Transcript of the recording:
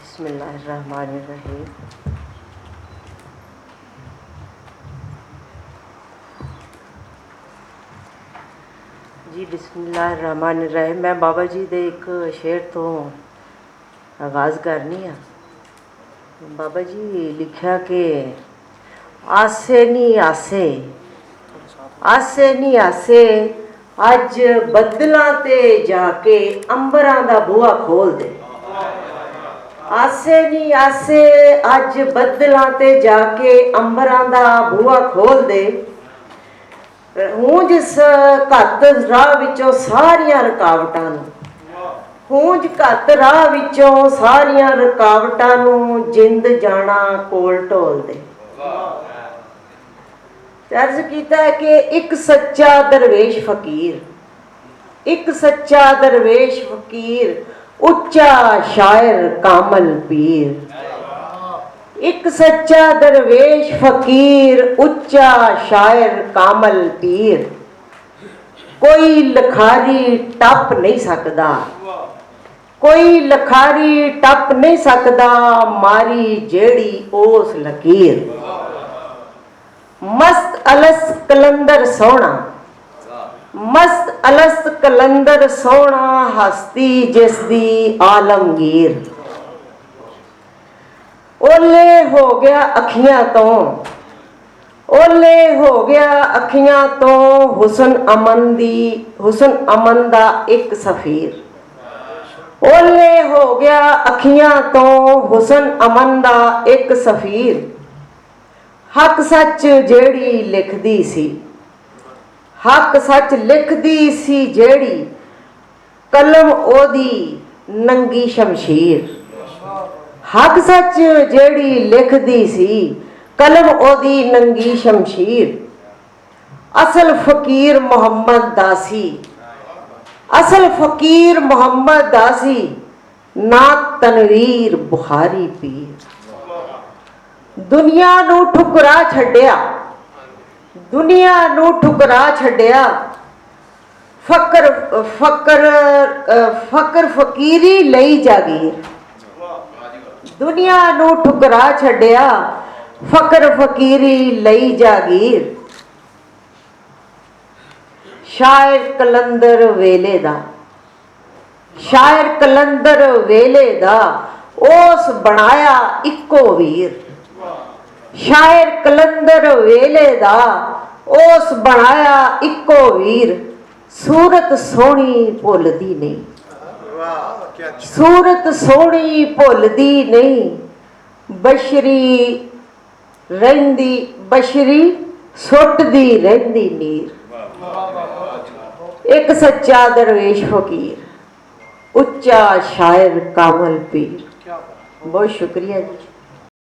बिस्मिल्लाहिर्रहमानिर्रहीम। जी बिस्मिल्लाहिर्रहमानिर्रहीम। मैं बाबा जी दे एक शेर तो आगाज़ करनी है। बाबा जी लिखा कि आसे नी आसे, आसे नी आसे, अज बदलां ते जाके अंबरां दा बूहा खोल दे। आसे नी आसे, अज बदलां ते जाके अंबरां दा बूहा खोल दे। हूँ जिस घत राह विचों सारियां रुकावटां नूं, हूंज घत राह विचों सारियां रुकावटां नूं जिंद जाना कोल ढोल दे। अर्ज कीता है कि एक सच्चा दरवेश फकीर, एक सच्चा दरवेश फकीर, उच्चा शायर कामल पीर। एक सच्चा दरवेश फकीर, उच्चा शायर कामल पीर। कोई लखारी टप नहीं सकदा, कोई लखारी टप नहीं सकदा, मारी जेड़ी ओस लकीर। मस्त अलस कलंदर सोना, मस्त अलस कलंदर सोना, हस्ती जिसदी आलमगीर। ओले हो गया अखियां तो, ओले हो गया अखियां तो, हुसन अमन दी, हुसन अमन दा एक सफीर। ओले हो गया अखियां तो, हुसन अमन दा एक सफीर। हक सच जेड़ी लिखदी सी, हक सच लिखदी सी जेड़ी, कलम ओदी नंगी शमशीर। हक सच जेड़ी लिखदी सी, कलम ओदी नंगी शमशीर। असल फकीर मोहम्मद दासी, असल फकीर मोहम्मद दासी, ना तनवीर बुखारी पीर। दुनिया नूं ठुकरा छड्डिया, दुनिया नूं ठुकरा छड्डिया, फकर फकर फकर फकीरी लई जागीर। दुनिया नूं ठुकरा छड्डिया, फकर फकीरी लई जागीर। शायर कलंदर वेले दा, शायर कलंदर वेले दा, ओस बनाया इक्को वीर। शायर कलंदर वेले दा, ओस बनाया इक्को वीर। सूरत सोहनी भुलदी नहीं, सूरत सोहनी भुलदी नहीं, बशरी रहिंदी, बशरी सुटदी रहिंदी नीर। एक सच्चा दरवेश फकीर, उच्चा शायर कामल पीर। बहुत शुक्रिया जी।